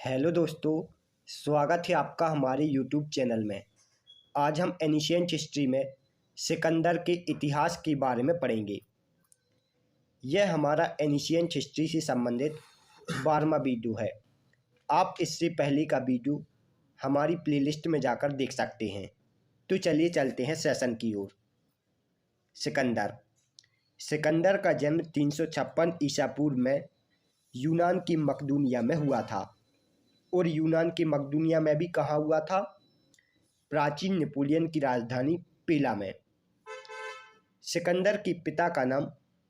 Hello दोस्तों, स्वागत है आपका हमारे यूट्यूब चैनल में। आज हम एनिशिएंट हिस्ट्री में सिकंदर के इतिहास के बारे में पढ़ेंगे। यह हमारा एनिशिएंट हिस्ट्री से संबंधित 12वां वीडियो है। आप इससे पहले का वीडियो हमारी प्लेलिस्ट में जाकर देख सकते हैं। तो चलिए चलते हैं सेशन की ओर। सिकंदर का जन्म 356 ईसा पूर्व में यूनान की मकदूनिया में हुआ था। और यूनान के मकदूनिया में भी कहाँ हुआ था? प्राचीन नेपोलियन की राजधानी पीला में। सिकंदर के पिता का नाम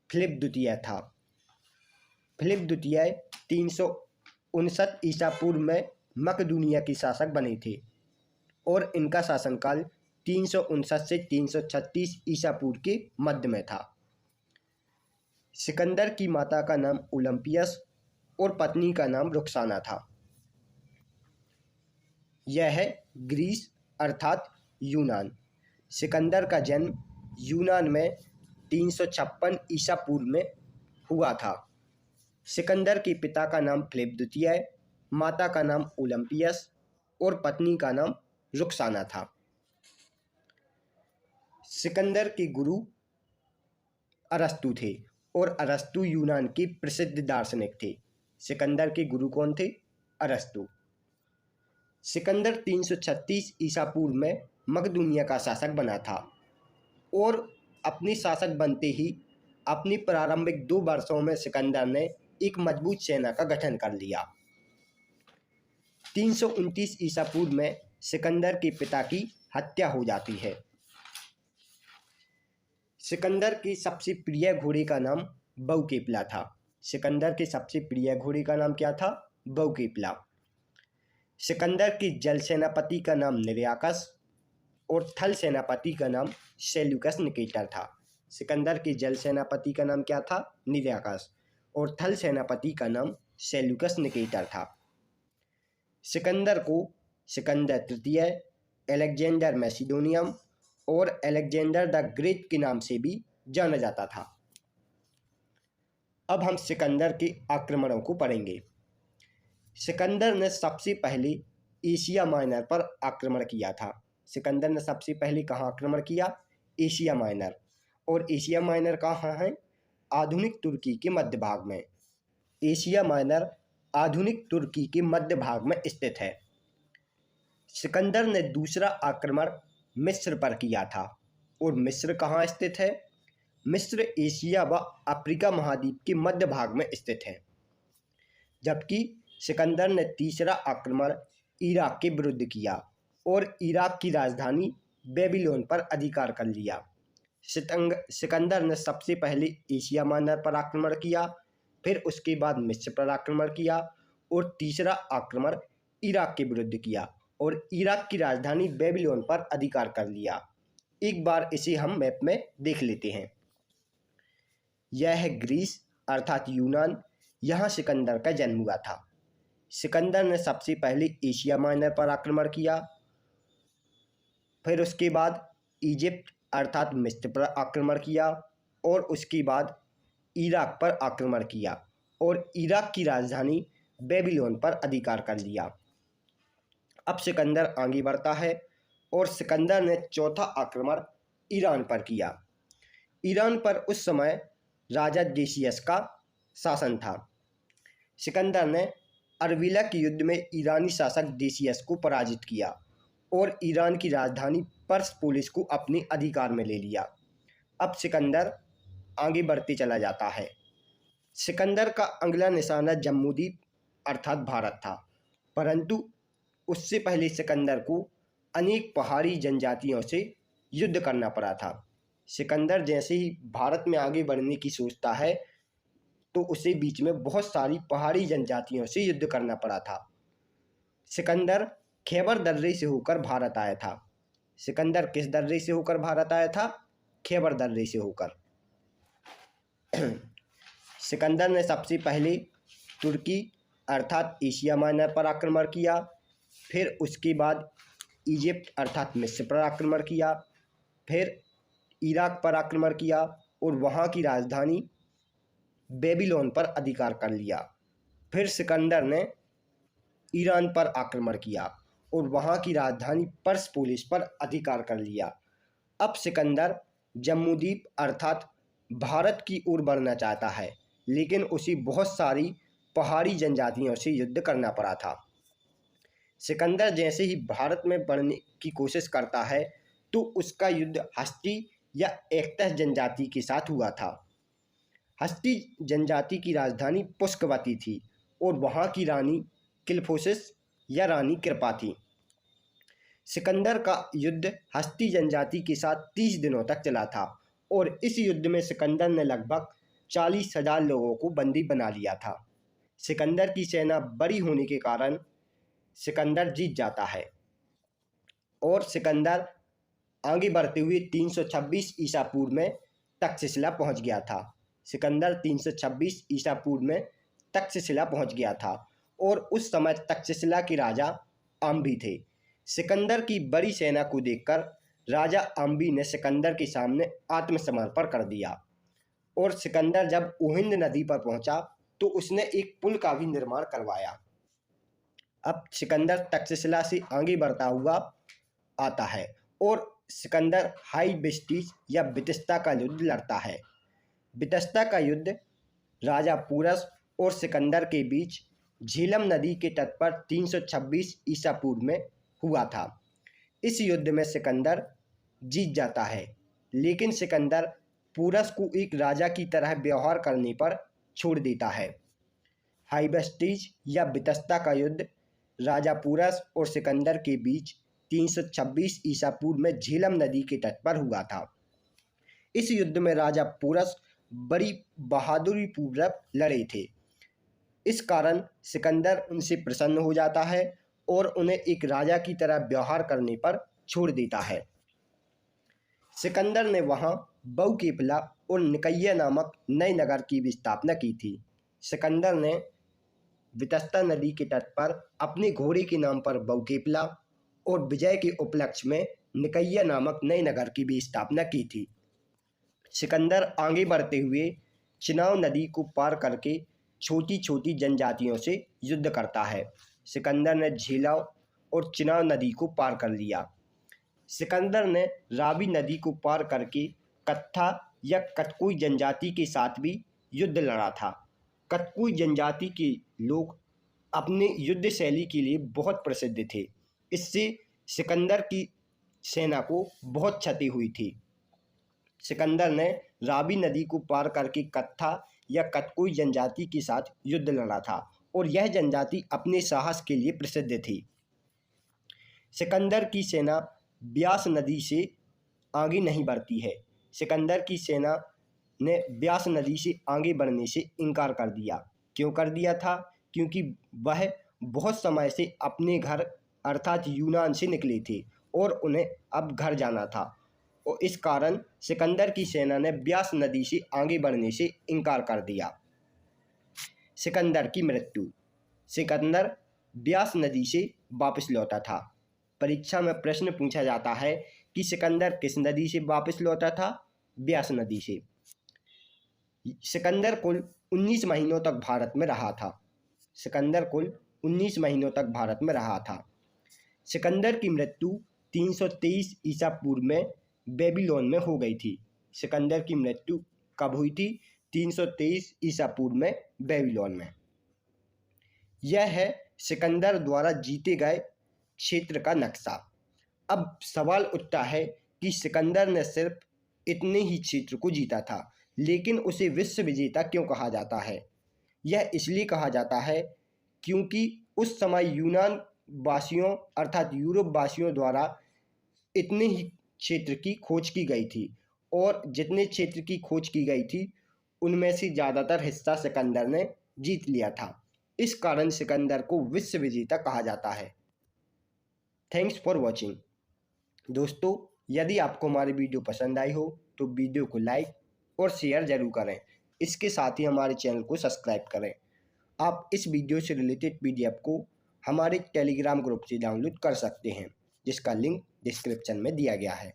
फिलिप द्वितीय था। फिलिप द्वितीय 359 ईसा पूर्व में मकदूनिया के शासक बने थे और इनका शासनकाल 359 से 336 ईसा पूर्व के मध्य में था। सिकंदर की माता का नाम ओलंपियस और पत्नी का नाम रुक्साना था। यह है ग्रीस अर्थात यूनान। सिकंदर का जन्म यूनान में 356 ईसा पूर्व में हुआ था। सिकंदर के पिता का नाम फिलिप द्वितीय, माता का नाम ओलंपियस और पत्नी का नाम रुक्साना था। सिकंदर के गुरु अरस्तु थे और अरस्तु यूनान के प्रसिद्ध दार्शनिक थे। सिकंदर के गुरु कौन थे? अरस्तु। सिकंदर 336 ईसा पूर्व में मकदूनिया का शासक बना था और अपने शासक बनते ही अपनी प्रारंभिक 2 वर्षों में सिकंदर ने एक मजबूत सेना का गठन कर लिया। 329 ईसा पूर्व में सिकंदर के पिता की हत्या हो जाती है। सिकंदर के सबसे प्रिय घोड़े का नाम बहुकेपला था। सिकंदर के सबसे प्रिय घोड़े का नाम क्या था? बहुकेपला। सिकंदर के जल सेनापति का नाम निर्याकस और थल सेनापति का नाम सेल्यूकस निकेटर था। सिकंदर के जल सेनापति का नाम क्या था? निर्याकस और थल सेनापति का नाम सेल्यूकस निकेटर था। सिकंदर को सिकंदर तृतीय, अलेक्जेंडर मैसिडोनियम और अलेक्जेंडर द ग्रेट के नाम से भी जाना जाता था। अब हम सिकंदर के आक्रमणों को पढ़ेंगे। सिकंदर ने सबसे पहले एशिया माइनर पर आक्रमण किया था। सिकंदर ने सबसे पहले कहाँ आक्रमण किया? Asia minor. और एशिया माइनर कहाँ है? आधुनिक तुर्की के मध्य भाग में। एशिया माइनर आधुनिक तुर्की के मध्य भाग में स्थित है। सिकंदर ने दूसरा आक्रमण मिस्र पर किया था। और मिस्र कहाँ स्थित है? मिस्र एशिया व अफ्रीका महाद्वीप के मध्य भाग में स्थित है। जबकि सिकंदर ने तीसरा आक्रमण इराक के विरुद्ध किया और इराक की राजधानी बेबीलोन पर अधिकार कर लिया। सिकंदर ने सबसे पहले एशिया माइनर पर आक्रमण किया, फिर उसके बाद मिस्र पर आक्रमण किया और तीसरा आक्रमण इराक के विरुद्ध किया और इराक की राजधानी बेबीलोन पर अधिकार कर लिया। एक बार इसे हम मैप में देख लेते हैं। यह है ग्रीस अर्थात यूनान। यहाँ सिकंदर का जन्म हुआ था। सिकंदर ने सबसे पहले एशिया माइनर पर आक्रमण किया, फिर उसके बाद इजिप्ट अर्थात मिस्र पर आक्रमण किया और उसके बाद इराक पर आक्रमण किया और इराक की राजधानी बेबीलोन पर अधिकार कर लिया। अब सिकंदर आगे बढ़ता है और सिकंदर ने चौथा आक्रमण ईरान पर किया। ईरान पर उस समय राजा डेसियस का शासन था। सिकंदर ने अरबिला के युद्ध में ईरानी शासक डेसियस को पराजित किया और ईरान की राजधानी पर्सपोलिस को अपने अधिकार में ले लिया। अब सिकंदर आगे बढ़ते चला जाता है। सिकंदर का अगला निशाना जम्मूद्वीप अर्थात भारत था, परंतु उससे पहले सिकंदर को अनेक पहाड़ी जनजातियों से युद्ध करना पड़ा था। सिकंदर जैसे ही भारत में आगे बढ़ने की सोचता है तो उसे बीच में बहुत सारी पहाड़ी जनजातियों से युद्ध करना पड़ा था। सिकंदर खैबर दर्रे से होकर भारत आया था। सिकंदर किस दर्रे से होकर भारत आया था? खैबर दर्रे से होकर। सिकंदर ने सबसे पहले तुर्की अर्थात एशिया माइनर पर आक्रमण किया, फिर उसके बाद इजिप्ट अर्थात मिस्र पर आक्रमण किया, फिर इराक पर आक्रमण किया और वहाँ की राजधानी बेबीलोन पर अधिकार कर लिया। फिर सिकंदर ने ईरान पर आक्रमण किया और वहाँ की राजधानी पर्सपोलिस पर अधिकार कर लिया। अब सिकंदर जम्बूद्वीप अर्थात भारत की ओर बढ़ना चाहता है, लेकिन उसे बहुत सारी पहाड़ी जनजातियों से युद्ध करना पड़ा था। सिकंदर जैसे ही भारत में बढ़ने की कोशिश करता है तो उसका युद्ध हस्ती या एक्तस जनजाति के साथ हुआ था। हस्ती जनजाति की राजधानी पुष्कवती थी और वहाँ की रानी किल्फोसिस या रानी कृपा थी। सिकंदर का युद्ध हस्ती जनजाति के साथ 30 दिनों तक चला था और इस युद्ध में सिकंदर ने लगभग 40,000 लोगों को बंदी बना लिया था। सिकंदर की सेना बड़ी होने के कारण सिकंदर जीत जाता है और सिकंदर आगे बढ़ते हुए 326 ईसा पूर्व में तक्षशिला पहुंच गया था। सिकंदर 326 ईसा पूर्व में तक्षशिला पहुंच गया था और उस समय तक्षशिला के राजा आम्बी थे। सिकंदर की बड़ी सेना को देखकर राजा आम्बी ने सिकंदर के सामने आत्मसमर्पण कर दिया और सिकंदर जब ओहिंद नदी पर पहुंचा तो उसने एक पुल का भी निर्माण करवाया। अब सिकंदर तक्षशिला से आगे बढ़ता हुआ आता है और सिकंदर हाइबेस्टिस या बितस्ता का युद्ध लड़ता है। बितस्ता का युद्ध राजा पूरस और सिकंदर के बीच झेलम नदी के तट पर 326 ईसा पूर्व में हुआ था। इस युद्ध में सिकंदर जीत जाता है, लेकिन सिकंदर पूरस को एक राजा की तरह व्यवहार करने पर छोड़ देता है। हाइबेस्टिस या बितस्ता का युद्ध राजा पूरस और सिकंदर के बीच 326 ईसा पूर्व में झेलम नदी के तट पर हुआ था। इस युद्ध में राजा पूरस बड़ी बहादुरी पूर्वक लड़े थे। इस कारण सिकंदर उनसे प्रसन्न हो जाता है और उन्हें एक राजा की तरह व्यवहार करने पर छोड़ देता है। सिकंदर ने वहां बहुकेपला और निकैया नामक नए नगर की भी स्थापना की थी। सिकंदर ने बितस्ता नदी के तट पर अपने घोड़े के नाम पर बहुकेपला और विजय के उपलक्ष्य में निकैया नामक नए नगर की भी स्थापना की थी। सिकंदर आगे बढ़ते हुए चिनाब नदी को पार करके छोटी छोटी जनजातियों से युद्ध करता है। सिकंदर ने झेलम और चिनाब नदी को पार कर लिया। सिकंदर ने रावी नदी को पार करके कत्था या कतकुई जनजाति के साथ भी युद्ध लड़ा था। कतकुई जनजाति के लोग अपने युद्ध शैली के लिए बहुत प्रसिद्ध थे। इससे सिकंदर की सेना को बहुत क्षति हुई थी। सिकंदर ने रावी नदी को पार करके कत्था या कतकुई जनजाति के साथ युद्ध लड़ा था और यह जनजाति अपने साहस के लिए प्रसिद्ध थी। सिकंदर की सेना ब्यास नदी से आगे नहीं बढ़ती है। सिकंदर की सेना ने ब्यास नदी से आगे बढ़ने से इनकार कर दिया। क्यों कर दिया था? क्योंकि वह बहुत समय से अपने घर अर्थात यूनान से निकले थे और उन्हें अब घर जाना था और इस कारण सिकंदर की सेना ने ब्यास नदी से आगे बढ़ने से इनकार कर दिया। सिकंदर की मृत्यु। सिकंदर ब्यास नदी से वापस लौटा था। परीक्षा में प्रश्न पूछा जाता है कि सिकंदर किस नदी से वापस लौटा था? ब्यास नदी से। सिकंदर कुल 19 महीनों तक भारत में रहा था। सिकंदर कुल 19 महीनों तक भारत में रहा था। सिकंदर की मृत्यु 323 ईसा पूर्व में बेबीलोन में हो गई थी। सिकंदर की मृत्यु कब हुई थी? 323 ईसा पूर्व में बेबीलोन में। यह है सिकंदर द्वारा जीते गए क्षेत्र का नक्शा। अब सवाल उठता है कि सिकंदर ने सिर्फ इतने ही क्षेत्र को जीता था, लेकिन उसे विश्व विजेता क्यों कहा जाता है? यह इसलिए कहा जाता है क्योंकि उस समय यूनान वासियों अर्थात यूरोप वासियों द्वारा इतने ही क्षेत्र की खोज की गई थी और जितने क्षेत्र की खोज की गई थी उनमें से ज़्यादातर हिस्सा सिकंदर ने जीत लिया था। इस कारण सिकंदर को विश्व विजेता कहा जाता है। Thanks for watching. दोस्तों, यदि आपको हमारी वीडियो पसंद आई हो तो वीडियो को लाइक और शेयर ज़रूर करें। इसके साथ ही हमारे चैनल को सब्सक्राइब करें। आप इस वीडियो से रिलेटेड PDF को हमारे टेलीग्राम ग्रुप से डाउनलोड कर सकते हैं, जिसका लिंक डिस्क्रिप्शन में दिया गया है।